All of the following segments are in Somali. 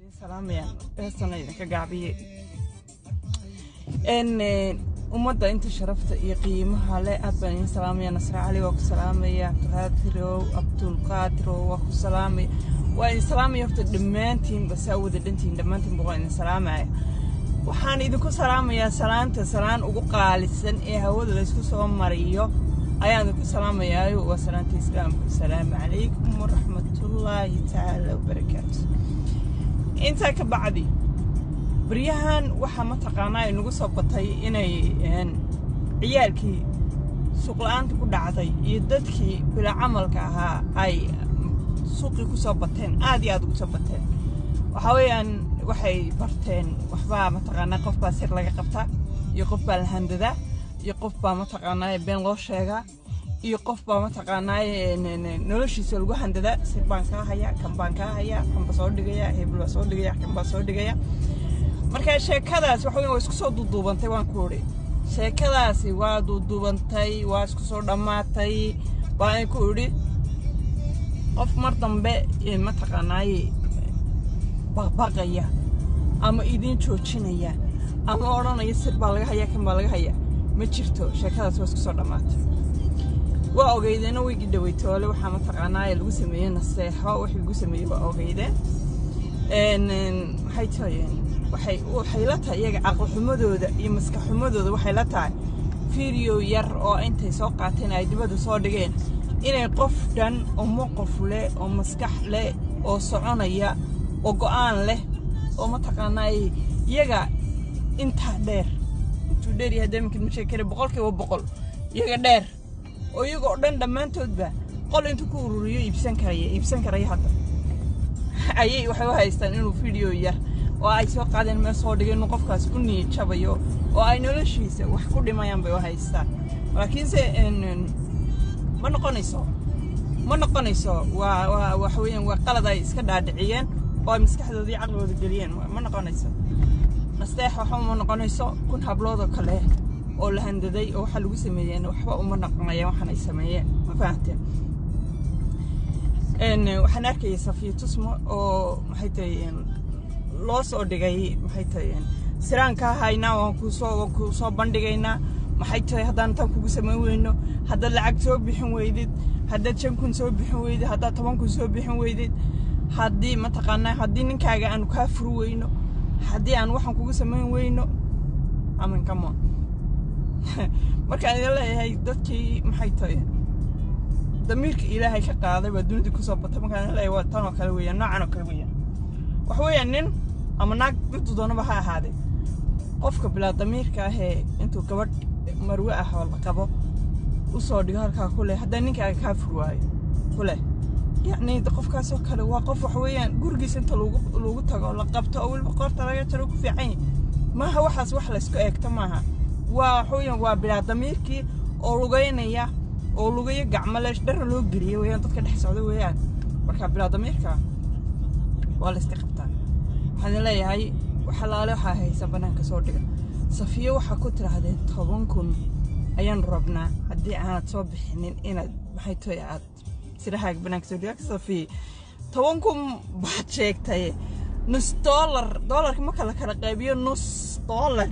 سلام يا بسنا كجعبية إن ومدة أنت شرفت يقيمها لا أبني سلام يا نصر علي وك سلام يا قادر عبد القادر وك سلام وإن سلام يفت دمانتين بسود الدنتين دمانتين بقول سلام وحان إذا كل سلام يا سلام تسلام وقال السن إيه هو اللي يسكت سوام مريو أيام كل سلام يا وسلام تسلام السلام عليكم ورحمة الله تعالى وبركاته أنت كبعدي بريهان وحا متقانا إنو صوبتي إني عيالكي سوقلانتي ku dhacday iyo dadkii bila camalka ahaa ay suuqi ku soo bateen aad iyo aad ugu soo bateen waxa weeyaan waxay barteen waxba mataqaana qof baa sir laga qabtaa iyo qof baa la handada iyo qof baa mataqaana been loo sheega iyo qof baa mataqaana noloshiisa lagu handada sir baan ka haya kan ba soo dhigaya hebel soo dhigaya kan ba soo dhigaya marka sheekadaas waxa weeyaan isku soo duubantay waan ku oray sheekadaasi waa duubantay waa isku soo dhamaatay baan ku oray qof mar dambe ma taqaanay baqaya ama idin joojinaya ama oranaya sir baa laga haya kan baa laga haya ma jirto sheekadaas waa isku soo dhamaatay waa ogeydeen wigi dhaweytoole waxa ma taqaanay lagu sameeyay naseexo wixii lagu sameeyay waa ogeydeen maxay taayeen waxay la tahay iyaga aqal xumadooda iyo maskax xumadooda waxay la tahay video yar oo intay soo qaateen ay dibadda soo dhigeen inay qof dhan oo moqof leh oo maskax leh oo soconaya oo go'aan leh oo ma taqaanay iyaga inta dheer intuu dheer yahay deemkii ma sheekare boqolkiiba boqol iyaga dheer oo iyaga oo dhan dhammaantoodba qol intuu ku ururiyo iibsan karaya hadda ayay waxay u haystaan inuu video yar oo ay soo qaadeen ma soo dhigeen qofkaas u niyad jabayo oo ay noloshiisa wax ku dhimayaan bay u haystaan laakiin se ma noqonayso waa wax weeyaan waa qalad ay iska dhaadhiciyeen oo maskaxdoodii caqligooda geliyeen ma noqonayso nasteex waxa ma noqonayso kun hablood oo kale oo la handaday oo waxa lagu sameeyeen waxba uma noqonayaan waxaan ay sameeyeen ma fahanteen waxaan arkay Safiya Tusmo oo maxay tahay loo soo dhigay maxay tahay siraanka hayna oo ku soo bandhigayna maxay tahay hadaan tan kugu sameyn weyno hadda lacag soo bixin weydid hadda 5 kun soo bixin weydid hadda 10 kun soo bixin weydid haddii ma taqaanaa haddii ninkaaga aan ka furu weyno haddii aan waxan kugu sameyn weyno aman kama marka ay leeyahay dadkii maxay tahay damiirka ilaahay ka qaaday waa dunida ku soo batay marka ay leeyahay waa tan oo kale weeyaan noocan oo kale weeyaan wax weeyaan nin ama naag intuu doonaba ha ahaade qofka bilaa damiirka ah intuu gabadh marwe ah oo la qabo u soo dhigo halka kule hadda ninkaaga ka furwaayo kule يعني qofkaas oo kale waa qof wax weeyaan gurigiisa inta lagu tago la qabto oo waliba qorta laga jaro ku fiican maaha waxaas wax la isku eegto maaha waa xooyan waa bilaa damiirkii oo lugaynaya oo lugaya gacmaleesh dhar loo gariyo weeyaan dadka dhex socda weeyaan marka bilaa damiirka waa la iska qabtaa waxaan leeyahay waxa waxa haysa banaanka soo dhiga Safiya waxa ku tiraahday 10 kun ayaan rabnaa hadii aan soo bixinin inaad maxay tahay aad sirahaag banaanka soo dhiga Safiya 10 kun baad sheegtay nus dollarka ma kala qaybiyo nus dollar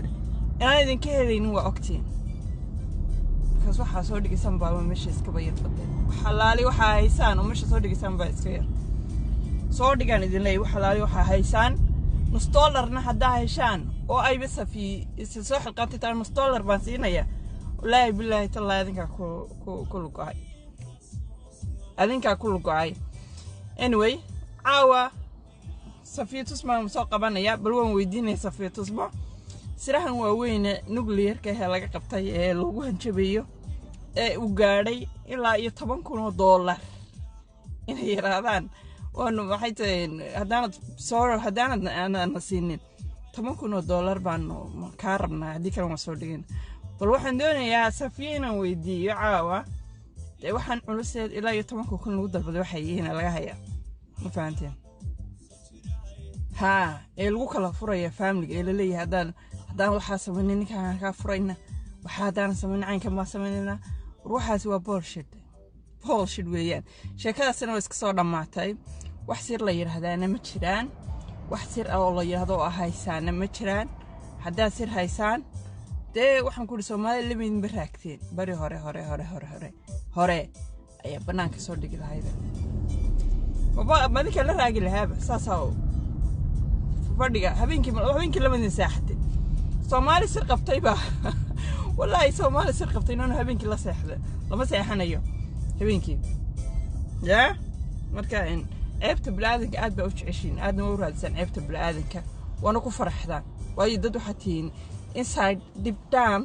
inaan idin ka helin waa ogtiin kaas waxa soo dhigaysan baa meesha iska bayad badan xalaali waxa haysaan oo meesha soo dhigaysan baa iska yar soo dhigan idin leeyahay waxa xalaali waxa haysaan nus dollarna hadda hayshaan oo ay Safiya soo xilqaatay taan nus dollar baan siinaya wallaahi billahi tallahi adinka ku luqay anyway caawa Safiya Tusmo soo qabanaya bal waan weydiinay Safiya Tusmo sirahan waa weyn nuclear-ka laga qabtay ee lagu hanjabeeyo ee u gaadhay ilaa iyo 10 kun oo dollar inay yaraadaan waanu waxay tahay hadaan aan siinin 10 kun oo dollar baan ka rabnaa hadii kale waan soo dhigin bal waxaan doonayaa Safiya inaan weydiiyo caawa waxaan culuseed ilaa iyo 10 kun lagu dalbaday waxay yihiin laga haya ma fahanteen ee lagu kala furaya family ee la leeyahay hadaan waxa sameeyay ninka ka furayna waxa hadaan sameeyay kan ma sameeyna ruuxaas waa bullshit weeyaan sheekadaasna way iska soo dhamaatay wax sir la yiraahdaana ma jiraan wax sir ah oo la yiraahdo haysaana ma jiraan haddaa sir haysaan dee waxaan ku Soomaaliya limid baraagteen bari hore ayaa banaanka soo dhigi lahayd madinka la raagi lahaaba saasoo fadhiga habeenkii lama saaxatay Soomaali sir qabtay ba wallahi Soomaali sir qabtay inaan habeenkii la seexdo lama seexanayo habeenkii ya marka in ceebta bilaadanka aad ba u jeceshiin aadna u raadsan ceebta bilaadanka wana ku faraxdaan waayo dad waxa tiin inside deep down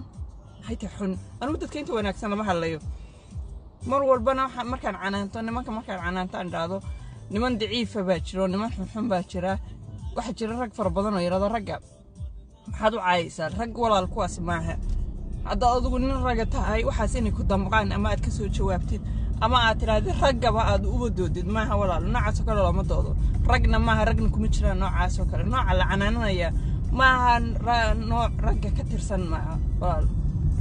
hayta xun anu dadka inta wanaagsan lama hadlayo mar walbana markaan canaanto nimanka markaan canaantaan dhaado niman daciif baa jiro niman xun baa jira waxa jira rag far badan oo yiraahdo ragga maxaad u caayaysaa rag walaal kuwaas maaha hadda adigu nin raga tahay waxaas inay ku damqaan ama aad ka soo jawaabtid ama aad tiraahdo raggaba aad u wadoodid maaha walaal noocaas oo kale lama doodo ragna maaha ragna kuma jiraan noocaas oo kale nooca la canaananaya maaha nooc ragga ka tirsan maaha walaal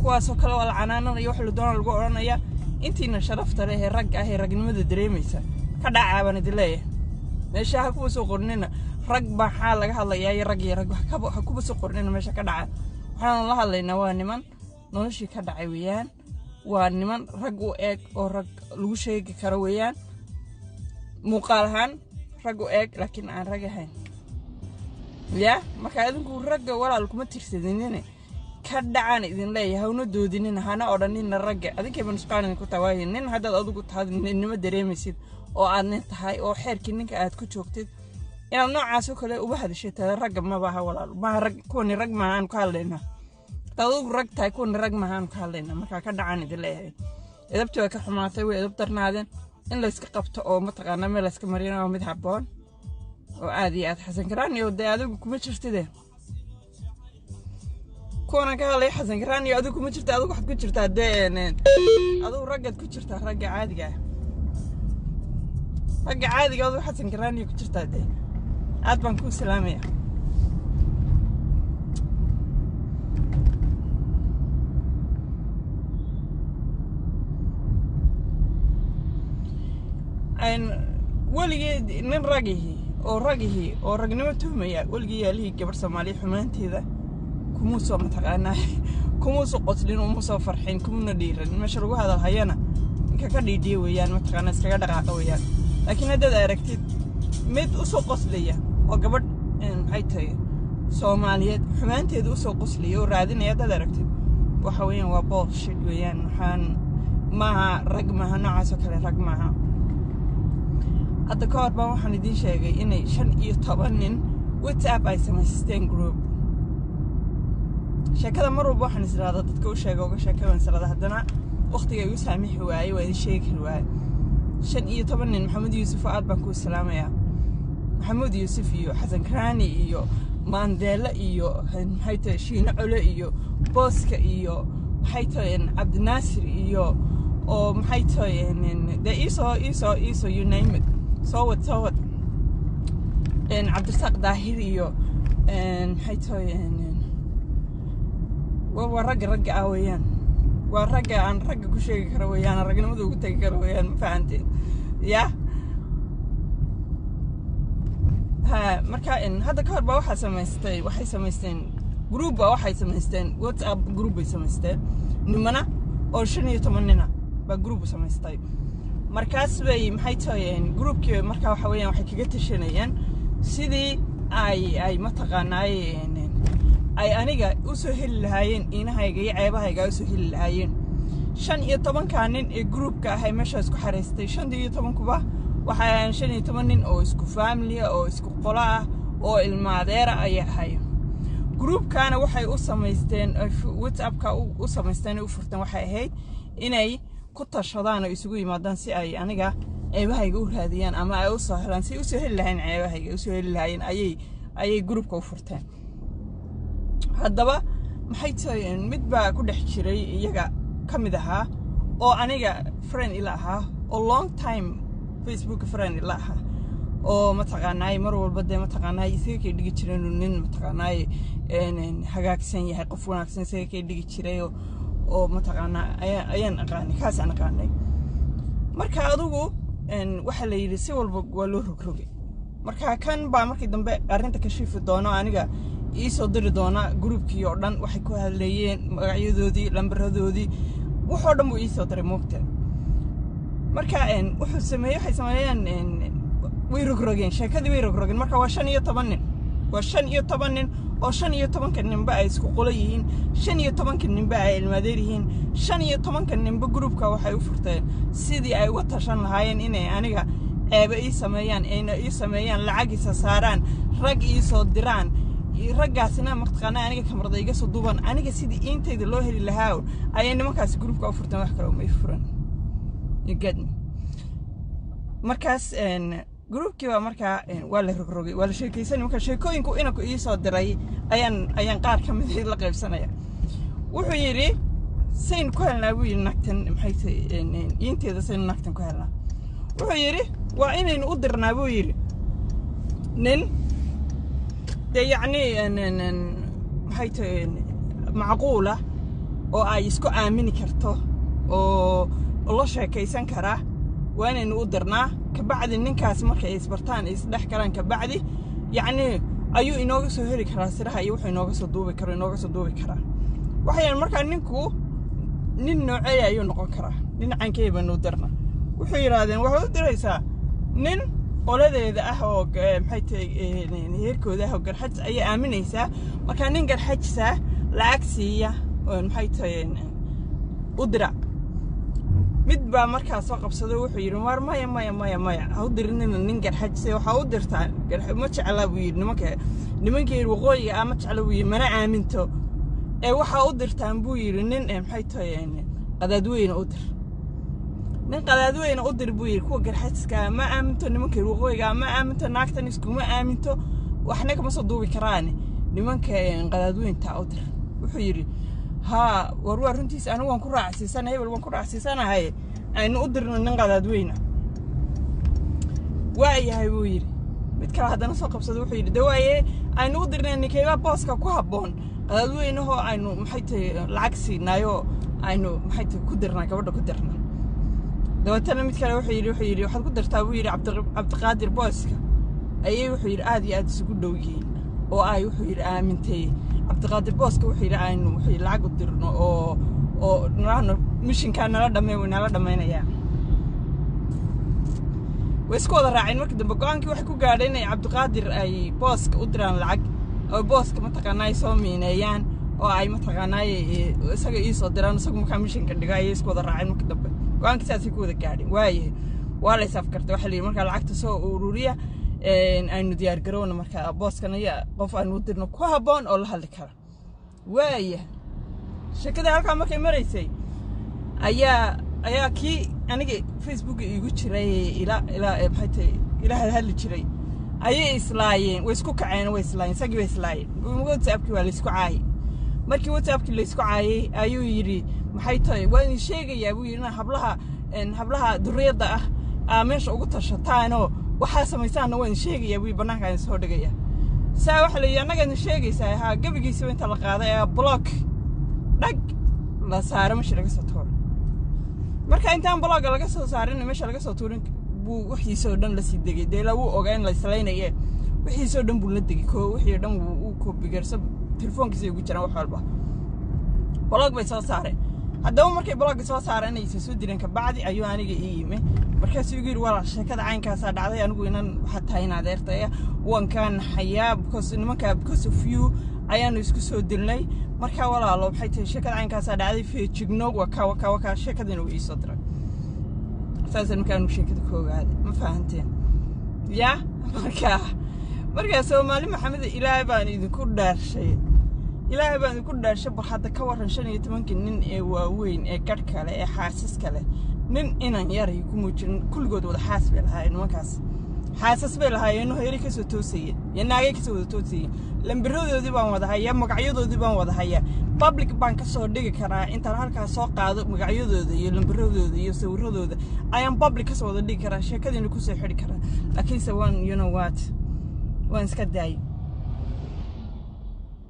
kuwaas oo kale wala canaananayo wax la doono lagu oranaya intiina sharafta leh rag ah ragnimada dareemaysa ka dhacaabana dileeyahay meesha ha ku soo qornina rag baa laga hadlayaa rag iyo rag ha ku soo qornina meesha ka dhaca waxaan la hadlaynaa waa niman noloshii ka dhacay weeyaan waa niman rag u eeg oo rag lagu sheegi karo weeyaan muuqaal ahaan rag u eeg laakiin aan rag ahayn ya marka adinku ragga walaal kuma tirsadinina ka dhacaan idin leeyahay hawna doodinina hana odhanina ragga adinkay banusqaanin ku tawaayeen nin haddaad adigu tahay ninimo dareemaysid oo aad nin tahay oo xeerkii ninka aad ku joogtid inaad noocaas oo kale uba hadashay ragga ma baaha walaal ma rag kuwani rag maahan ku hadlayna taduu rag tahay kuwani rag maahan ku hadlayna marka ka dhacaan idin leeyahay edabta way ka xumaatay way edab darnaadeen in la iska qabto oo mataqaana meel iska marina mid habboon oo aad iyo aad xasan karaan iyo adigu kuma jirtide كونا كهلا يحزن كراني أدوك مجرت أدوك واحد كجرت دين أدوك رجعت كجرت رجع عادي جاه رجع عادي أدوك حسن كراني كجرت دين عاد بنكون سلامية إن ولي من رجيه أو رجني متهمية ولي اللي كبر سمالي حمانتي ذا كموسو متقانا كموسو قتلين وموسو فرحين كمونا ديرن مشروع هذا الحيانا كديدي ويان متقانا اسكا دقاقه ويان لكن هذا aragtid mid u soo qosliya oo gabadh ay tahay Soomaaliyeed xumaanteedu u soo qosliyo raadinaya dad aragtid waxa weeyaan waa bullshit weeyaan waxaan maaha rag maaha noocaas oo kale rag maaha hadda ka hor baan waxaan idin sheegay inay 15 nin WhatsApp ay samaysteen group sheekada mar walba waxaan israadaa dadka u sheego uga sheekadan israadaa haddana waqtiga igu saamixi waayay waa idin sheegi waayay 15 nin Maxamed Yuusuf aad baan ku salaamayaa Maxamed Yuusuf iyo Xasan Karaani iyo Mandela iyo hayta Shiina Cule iyo Booska iyo hayta Abdinaasir iyo oo hayta the iso you name it so what Cabdirasaaq Daahir iyo hayta ورق آويان ورق عن رق كل شيء كرويان رقنا مذوق تكرويان فهمتي يا ها مركائن هذا كهرب واحد سمستين جروب واحد سمستين واتساب جروب سمستين نمنا أو شنو يتمننا بجروب سمستين مركز بي محيطين جروب كي مركز حوالين واحد كجت شنيان سيدي أي متقناي ay aniga u soo heli lahaayeen inahayga iyo ceebahayga u soo heli lahaayeen 15 ka nin ee groupka ahay meesha isku xareystay 15 kuba waxaan 15 nin oo isku family oo isku qola ah oo ilmaadeera ay ahay groupkana waxay u sameysteen WhatsApp-ka u sameysteen u furteen waxay ahayd inay ku tashadaan oo isugu yimaadaan si ay aniga ceebahayga u raadiyaan ama ay u soo helaan si u soo heli lahayn ceebahayga u soo heli lahayn ayay groupka u furteen haddaba maxay tahay mid baa ku dhex jiray iyaga kamid ahaa oo aniga friend ila ahaa oo long time Facebook friend ila ahaa oo mataqaanay mar walba de mataqaanay isaga dhigi jireen nin mataqaanay hagaagsan yahay qof wanaagsan isaga dhigi jiray oo mataqaanaa ayaan aqaanay kaas aan aqaanay marka adigu waxa la yiri si walba waa loo rogrogay marka kan baa markii dambe arrinta ka shiifi doono aniga ii soo diri doona groupkii oo dhan waxay ku hadlayeen magacyadoodii lambaradoodii wuxuu dhan buu ii soo diray moogta marka waxay sameeyeen way rogrogeen sheekadii way rogrogeen marka waa 15 nin waa 15 nin oo 15 ninba ay isku qolo yihiin 15 ninba ay ilmaadeer yihiin 15 ninba groupka waxay u furteen sidii ay uga tashan lahaayeen inay aniga eeba ii sameeyaan lacagiisa saaraan rag ii soo diraan raggaasina maqtaqana aniga kamarada iga soo duuban aniga sidii intayda loo heli lahaa ayay nimankaas groupka u furteen wax kale uma furan igad markaas groupkii waa marka waa la rogrogay waa la sheekaysan marka sheekooyinku inaku ii soo diray ayaan qaar ka mid ah la qaybsanaya wuxuu yiri sayn ku helnaa buu nagtan maxay tahay inteeda sayn nagtan ku helnaa wuxuu yiri waa inaynu u dirnaa buu yiri nin يعني maxay tahay macquula oo ay isku aamini karto oo la sheekaysan kara waa inaynu u dirnaa ka bacdi ninkaas markay isbartaan isdhex galaan ka bacdi yani ayuu inooga soo heli karaa siraha iyo wuxuu inooga soo duubi karaa waxayaan markaa ninku nin noocay ayuu noqon karaa dhinacankeyba noo dirna wuxuu yiraahdeen waxa u diraysaa nin qoladeeda ah oo maxay tahay heerkooda ah oo garxaj ay aaminaysaa marka nin garxajsa lacag siiya oo maxay tahay u dira mid baa markaas soo qabsaday wuxuu yiri war maya ha u dirin nin garxajsa waxa u dirtaa garxaj ma jecla buu yiri nimankii waqooyiga ama jecla buu yiri mana aaminto ee waxa u dirtaan buu yiri nin maxay tahay qadaadweyne u dir nin qadaadweyne u dir buu yiri kuwa garxajska ma aaminto nimankii waqooyiga ma aaminto naagtan isku ma aaminto waxna kama soo duubi karaan nimanka qadaadweynta u dir wuxuu yiri ha war runtiis anigu waan ku raacsiisanahay hebel waan ku raacsiisanahay aynu u dirno nin qadaadweyne waayahay buu yiri mid kale hadana soo qabsaday wuxuu yiri dawaaye aynu u dirnaa ninkeeba booska ku haboon qadaadweynaho aynu maxay tahay lacag siinaayo aynu maxay tahay ku dirnaa gabadha ku dirnaa dawatana mid kale wuxuu yiri waxaad ku dartaa buu yiri Cabdiqaadir booska ayay wuxuu yiri aad iyo aad isugu dhow yihiin oo ay wuxuu yiri aamintay Cabdiqaadir booska wuxuu yiri aynu wuxuu lacag u dirno oo naano mishinka nala dhameynaya way isku wada raaceen markii dambe go'aankii waxay ku gaadheen in Cabdiqaadir ay booska u diraan lacag oo booska ma taqaanay soo miinayaan oo ay ma taqaanay isaga ii soo diraan isagu markaa mishinka dhigay isku wada raaceen markii dambe go'aankii saasi ku wada gaadheen waaye waa la isaaf kartay waxa la yiri marka lacagta soo ururiya aynu diyaar garowna marka booskana ya qof aynu dirno ku haboon oo la hadli kara waaye sheekada halka markay maraysay ayaa kii aniga Facebook igu jiray ila maxay tahay ila hadli jiray ayay islaayeen way isku kaceen way islaayeen sagi way islaayeen WhatsApp-kii waa la isku caayay markii WhatsApp-kii la isku caayay ayuu yiri maxay tahay waan sheegayaa buu yiri hablaha duriyada ah meesha ugu tashataano waxa sameeysan waan sheegayaa buu banaanka ay soo dhigaya saa waxa la yanaga sheegaysaa ha gabigiisa inta la qaaday block dhag la saaro meesha laga soo tuuro marka intaan block laga soo saarin meesha laga soo tuurin buu wixii soo dhan la sii degay deela uu ogaan la islaynayay wixii soo dhan buu la degay wixii dhan uu copy garso telefoonkiisa ugu jiraan wax walba block bay soo saareen haddaba markay block soo saareen ay soo direen ka bacdi ayuu aniga ii yimid markaas uu yiri wala sheekada caynkaas dhacday anigu inaan waxa tahay adeertay waan kan xayaab because nimanka because of you ayaan isku soo dilnay marka walaalo waxay tahay sheekada caynkaas dhacday feejigno waka sheekadina uu ii soo diray saasan kan sheekada koogaaday ma fahanteen ya marka Soomaali Maxamed Ilaahay baan idinku dhaarshay barxada ka waran 15 nin ee waaweyn ee gadh kale ee xaasas kale nin inaan yaray ku muujin kulligood wada xaas bay lahaayeen markaas xaasas bay lahaayeen oo heeri ka soo toosayeen yanaagay ka soo toosayeen lambiradoodii baan wada hayaa magacyadoodii baan wada hayaa public baan ka soo dhigi karaa intaan halkaas soo qaado magacyadooda iyo lambiradooda iyo sawiradooda ayaan public ka soo wada dhigi karaa sheekadina ku soo xiri karaa laakiin sawan you know what waan iska daayay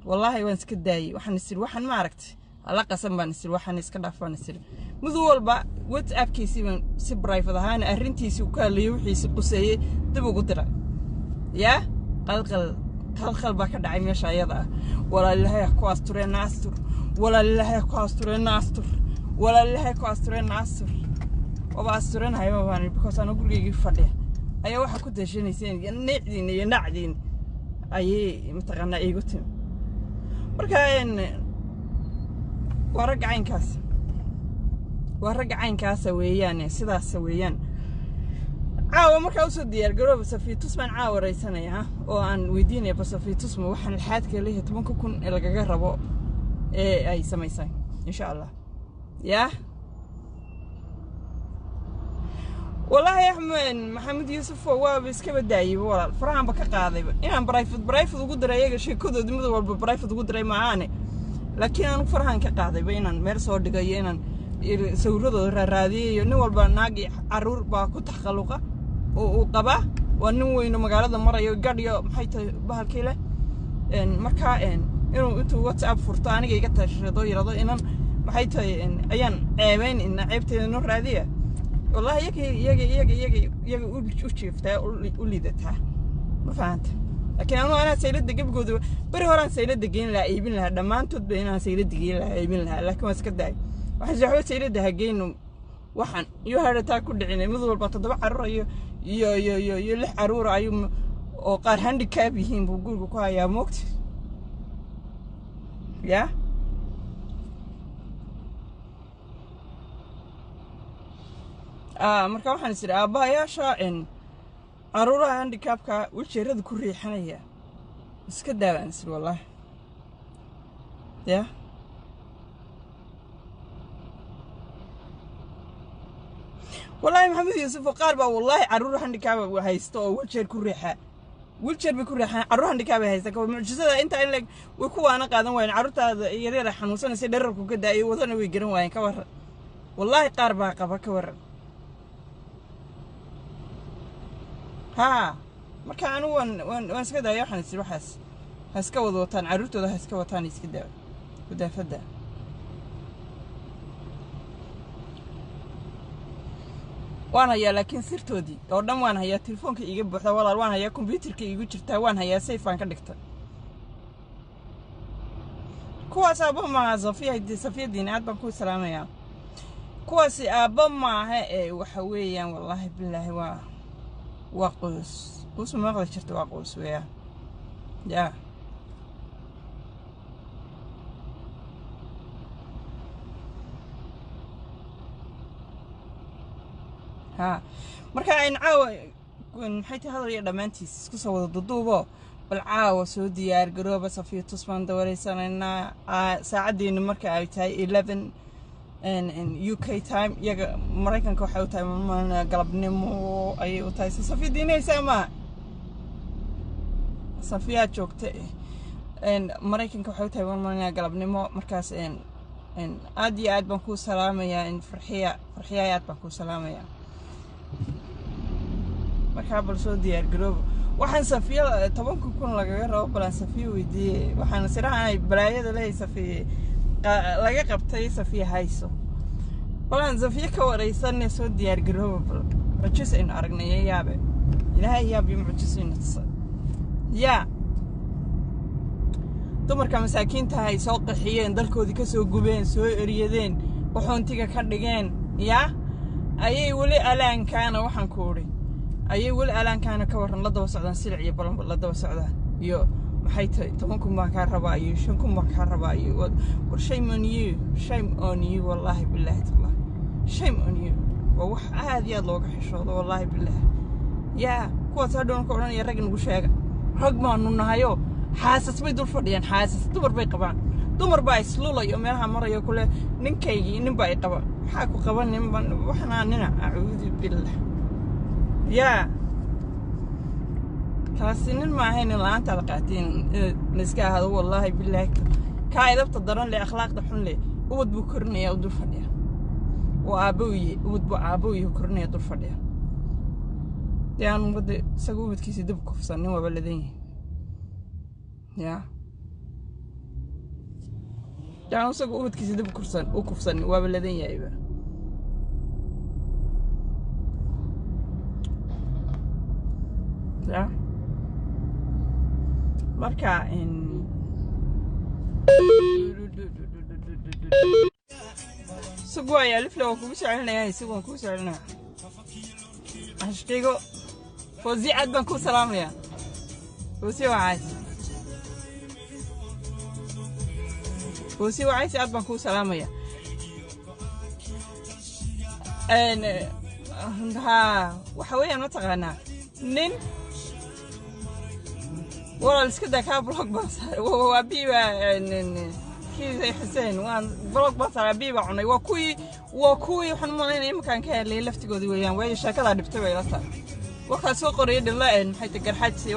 والله وين سكداي وحن نسير وحن ما عرفت على قسم بنسير وحن نسكدافون نسير مذول با واتساب كيسي من سبراي فضهان أرنتي سوكالي وحي سقسي دبو قدرة يا قلقل باك دعي مش أيضا ولا لها كواستورين ناستر ولا لها كواستورين ناستر ولا لها كواستورين ناستر وباستورين هاي واني because أنا أقول لك فدي أيه واحد كنت شيني سين ينعدين أيه متغنى إيه قلت مركين ورجعين كاس ويان سدا سويان عاو marka usoo diyaar garoob safiitus man caaw raysanaya oo aan weydiinay safiitus ma waxan xaadka leeyahay 10,000 ee lagaga rabo ee ay sameysay insha Allah ya wallahi ahmed maxamed yuusuf waa iska badaayay walaal farahan ba ka qaaday inaan private ugu diray iyaga sheekadooda mid walba private ugu diray maahan laakiin aan farahan ka qaaday inaan meel soo dhigayo inaan sawirradooda raadiyo nin walba naagi caruur baa ku taxaluqa oo qaba waa nin weyn magaalada marayo gadhiyo maxay tahay bahalkii leh marka inuu intuu WhatsApp furto aniga iga tashado yiraahdo inaan maxay tahay ayaan ceebayn in ceebteeda noo raadiya wallahi iyaga u jiiftaa u liidataa ma fahanta laakiin ana saylada gabgooda bari horaan saylada geyn la iibin lahaa dhamaantood ba inaan saylada geyn la iibin lahaa laakiin waa iska daay waxaan jaxo saylada hageyno waxaan iyo harata ku dhicinay mid walba 7 caruur iyo 6 caruur ayuu oo qaar handicap yihiin buu guriga ku hayaa moogta ya marka waxaan isir aabayaasha caruuraha handicapka wajirada ku riixanaya iska daawaan isir wallahi ya والله محمد يوسف قاربا والله عروره هانديكاب هيستو ويلشير كوريحه ويلشير بكوريحه عروره هانديكاب هيستا معجزه انت ان لك وكو انا قادن وين عروتادا يرير حنوسن سي درركو كدايو wadana way garan waayeen ka war wallahi qaarba qaba ka war ha marka anu waan iska daayo waxaan isir waxaas ha iska wadootaan caruurtooda ha iska wataan iska daaw wadaafada وانا يا لكن سيرتودي oo dhan waan hayaa telefoonka iga buuxda walaal waan hayaa computerka igu jirtaa waan hayaa safe ka dhigta kuwaas aaba ma safiyadiin aad baan ku salaamayaa kuwaas aaba ma aha ee waxa weeyaan wallahi billahi waa qoys ma qad jirto waa qoys weeyaa ya ها marka in caawa maxay tahay hadal iyo dhamaantiis isku soo wada duduubo bal caawa soo diyaar garooba safiitus baan dawareysanayna saacadeena marka ay tahay 11 in UK time yaga Mareykanka waxa uu tahay galabnimo ay u tahay safiidiinaysa ma safiya joogta Mareykanka waxa uu tahay galabnimo markaas aad iyo aad baan ku salaamayaa in farxiya aad baan ku salaamayaa marka bal soo diyaar garoob waxaan safiya 10,000 lagaga rabo bal safiya weydiiyay waxaan sirahay balaayada leeyahay safiya laga qabtay safiya hayso balan safiya ka wareysan soo diyaar garoob mucjis in aragnay yaabe ilaahay yaabi mucjis in ya dumarka masaakiinta ay soo qaxiyeen dalkoodii ka soo gubeen soo eriyadeen waxoontiga ka dhigeen ya ayay wali alaankaana waxaan ku oray ayay wali alaankaana ka waran la daba socdaan silic iyo balan la daba socdaan iyo maxay tahay 10,000 baan ka rabaa iyo 5,000 baan ka rabaa iyo war shame on you wallahi billahi taala shame on you wax aad iyo aad looga xishoodo wallahi billahi ya kuwaas hadhoon ka oran iyo rag nagu sheega rag maanu nahayo xaasas bay dul fadhiyaan xaasas dumar bay qabaan dumar baa islulayo meelaha marayo kule ninkaygii nin baa ay qaba maxaa ku qaban nin waxna nina a'uudu billah ya kaasinin ma ahayn laanta la qaatiin niska hada wallahi billahi ka idabta daran le akhlaaqda xun le ubad buu kornaya u dul fadhiya oo aabooyi kornaya dul fadhiya yaan wada sagubadkiisa dib ku fsan waa baladan ya yaan sagubadkiisa dib ku kufsan waa baladan yahay ya marka سقوا يا ألف لو كوسع لنا سقوا كوسع لنا هشتيجو فوزي عاد بنكو سلام يا فوزي وعايز فوزي وعايز عاد بنكو سلام يا ها وحويا ما تغنى نين والله السكدة كابلوك بس وبيبا كي زي حسين وان بلوك بس على بيبا عني وكوي وحن مالين إيه مكان كان اللي لفت جودي ويان ويا شكلها نبتوي لطا وكان سوق ريد الله إن حيت الجرحات سي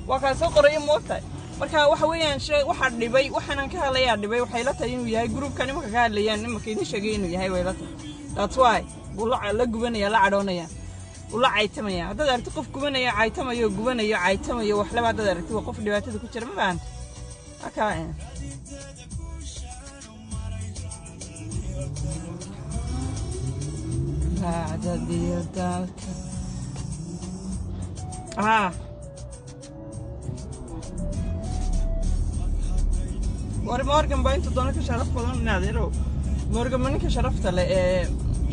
وكان سوق ريد موتى marka waxa weeyaan shay waxa dhibay waxaan ka hadlayaa dhibay waxay la tahay inuu yahay group kan imaka ka hadlayaan imaka in sheegay inuu yahay way la tahay that's why bulaca la gubanaya la cadhoonaya ula caytamaya hadda aragti qof gubanaya caytamayo wax laba hadda aragti waa qof dhibaatada ku jira ma baan aka la adadiyo dalka Morgan باين تدونه كشرف بدون نادره مورغان منك شرفت له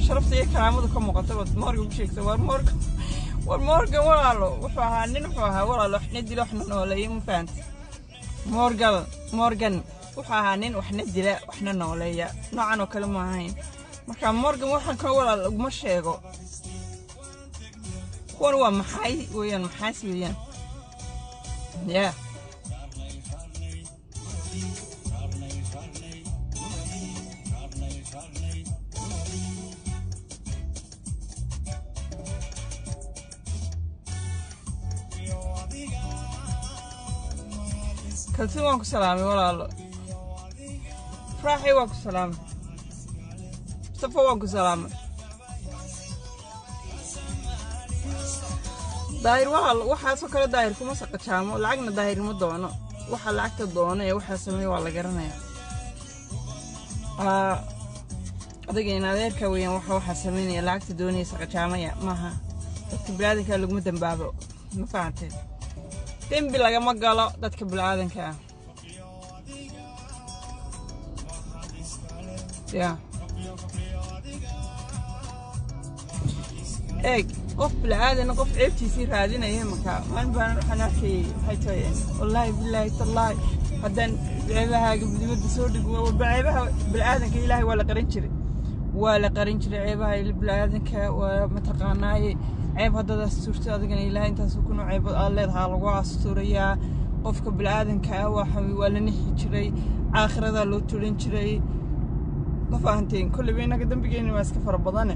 شرفت إيه كلامه كم مقطع مورغان بشيك سوار مورغان ولا وحها ننفعها ولا إحنا دي لحنا ولا يوم فانت مورغان وحها نن وإحنا دي لا وإحنا ولا يا نوعنا كلمة هين مكان مورغان وحنا كولا مش هيجو هو محاي ويان محاس ويان يا كلتي وانكو سلامي ولا الله فرحي وانكو سلامي مصطفى وانكو سلامي داير waxaa soo kala daayir kuma saqajaamo lacagna daayir ma doono waxa lacagta doono ee waxa sameey waa la garanaya adiga adeerka weeyaan waxa sameeynaya lacagta doonaysa saqajaamaya maaha dadka bilaadanka lagu dambaabo ma fahanteen dembi laga ma galo dadka bilaadanka ya qof bilaadan qof ceebtiisi raadinaya marka waan baan xanaakay haytay wallahi billahi tallahi hadan ceebahaaga dibadda soo dhig ceebaha bilaadanka ilaahay waa la qarin jiray ceebaha bilaadanka waa ma taqaanaay ceeb hadda suurta adigana ilaahay intaas ku noo ceeb leedahay lagu asturiyaa qofka bilaadanka waa la nixi jiray aakhirada loo turin jiray ma fahanteen kulli weynaga dambigeena waa iska fara badan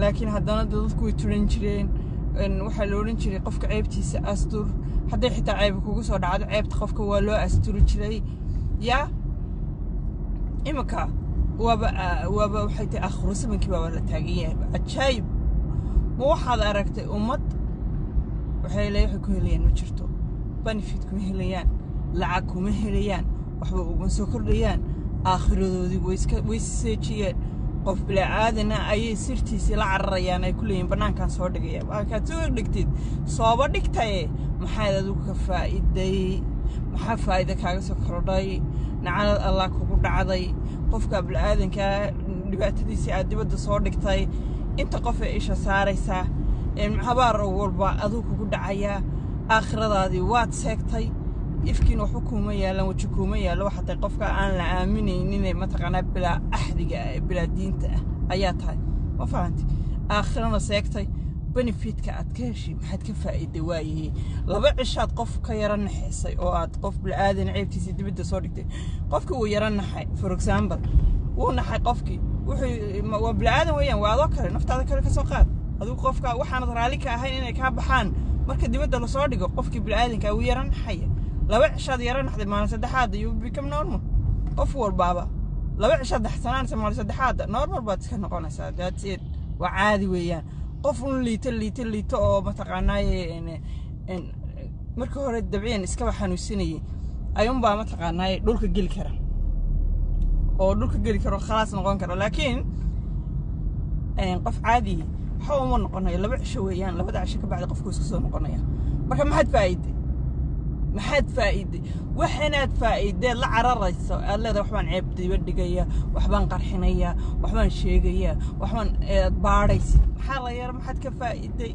laakiin haddana dadku way turin jireen waxa la oran jiray qofka ceebtiisa astur haday xitaa ceeb kugu soo dhacdo ceebta qofka waa loo asturi jiray ya imaka waaba waxay tahay akhru samankii baa la taagiyay ajaayib ma waxaad aragtay ummad waxay leeyahay ku helayaan ma jirto benefit kuma helayaan lacag kuma helayaan waxba ugu soo kordhayaan akhiradoodii way seejiyeen qof bilaadan ay sirtiisi la cararayaan ay kuleeyeen banaankan soo dhigaya waxa soo dhigtid sooba dhigtay maxay dad ka faa'iiday maxaa faa'iido kaaga soo kordhay nacalad Allah kugu dhacday qofka bilaadanka dhibaatadiisa aad dibadda soo dhigtay inta qof ay isha saaraysa habaar walba aduu kugu dhacaya aakhiradaadii waad seegtay ifkiin wax kuma yaalan waji kuma yaalo waxa qofka aan la aaminaynin ma taqaana bila ahdiga bila diinta ayaa tahay ma fahanti aakhirana seegtay benefitka aad ka heshay maxaad ka faa'iiday waayay laba cishaad qof ka yaran naxisay oo aad qof bilaadan ceebtiisa dibadda soo dhigtay qofka uu yaran naxay for example uu naxay qofkii wuxuu bilaadan weeyaan waa adoo kale naftaada kale ka soo qaad aduu qofka waxaan raali ka ahayn inay ka baxaan marka dibadda la soo dhigo qofkii bilaadanka uu yaran naxay laba cishaad yaran naxday maalin saddexaad you become normal qof walbaaba laba cishaad daxsanaan maalin saddexaad normal baad iska noqonaysaa that's it waa caadi weeyaan qof un liito oo ma taqaanaayeen marka hore dabciyan iska xanuunsanayay ayuun baa ma taqaanaayay dhulka geli karo khalaas noqon karo laakiin qof caadi waxa uu noqonayo laba cisho weeyaan labada cisho ka bacdi qofku iska soo noqonaya marka maxaad faa'iiday maxaad faa'iiday waxaanaad faa'iiday la cararayso aad leedahay waxbaan ceeb diba dhigaya waxbaan qarxinaya waxbaan sheegaya waxbaan baadhaysi maxaa la yar maxaad ka faa'iiday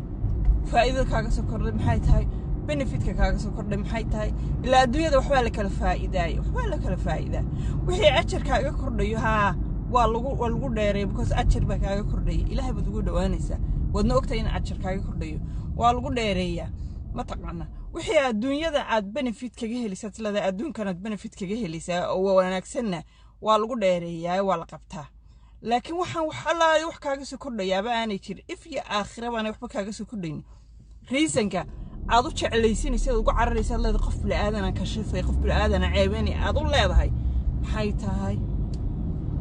faa'iidada kaaga soo kordhay maxay tahay benefitka kaaga soo kordhay maxay tahay ilaa adduunyada waxbaa la kala faa'iidayo waxbaa la kala faa'iidaa wixii ajar kaaga kordhayo haa waa lagu dheereeyo because ajar baa kaaga kordhaya ilaahay baad ugu dhawaanaysaa wadna ogtahay in ajar kaaga kordhayo waa lagu dheereeyaa ma taqaana wixii adduunyada aad benefit kaga helaysaa tilada adduunkan aad benefit kaga helaysaa oo wanaagsanna waa lagu dheereeyaa waa la qabtaa laakiin waxaan wax kaaga soo kordhayaaba aanay jirin if iyo aakhiraba aanay waxba kaaga soo kordhayn reasonka aad u jeclaysinaysa ugu cararaysa leedahay qof bilaadan ka shifay qof bilaadan ceebani aad u leedahay maxay tahay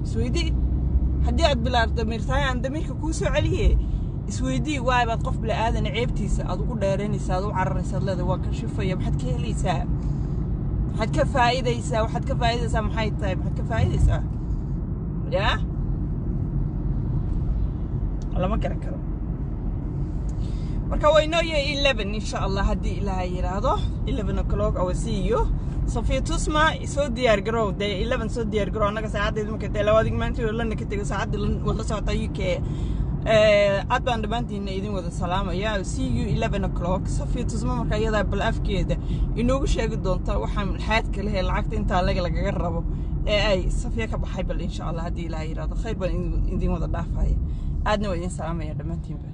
isweydii haddii aad bilaarto mirtaay aan damirka ku soo celiye isweydii waay baad qof bilaadan ceebtiisa aad ugu dheereynaysaa aad u cararaysa leedahay waa ka shifaya maxaad ka helaysaa maxaad ka faa'iidaysaa maxay tahay maxaad ka faa'iidaysaa yaa lama garan karo marka way noo yahay 11 insha Allah haddii ilaahay yiraahdo 11 o'clock I will see you Sofia Tusma soo diyaar garow 11 soo diyaar garow anaga saacadeedu markay tahay labaad maanta la ka tago saacad wada socota UK aad baan dhabaantiina idin wada salaamaya see you 11 o'clock Sofia Tusma marka iyada bal afkeeda inoogu sheegi doonta waxaan xaad kale ee lacagta inta lagaga rabo ay Sofia ka baxay bal insha Allah haddii ilaahay yiraahdo khayr baan idin wada dhaafaya aadna waa idin salaamaya dhamaantiinba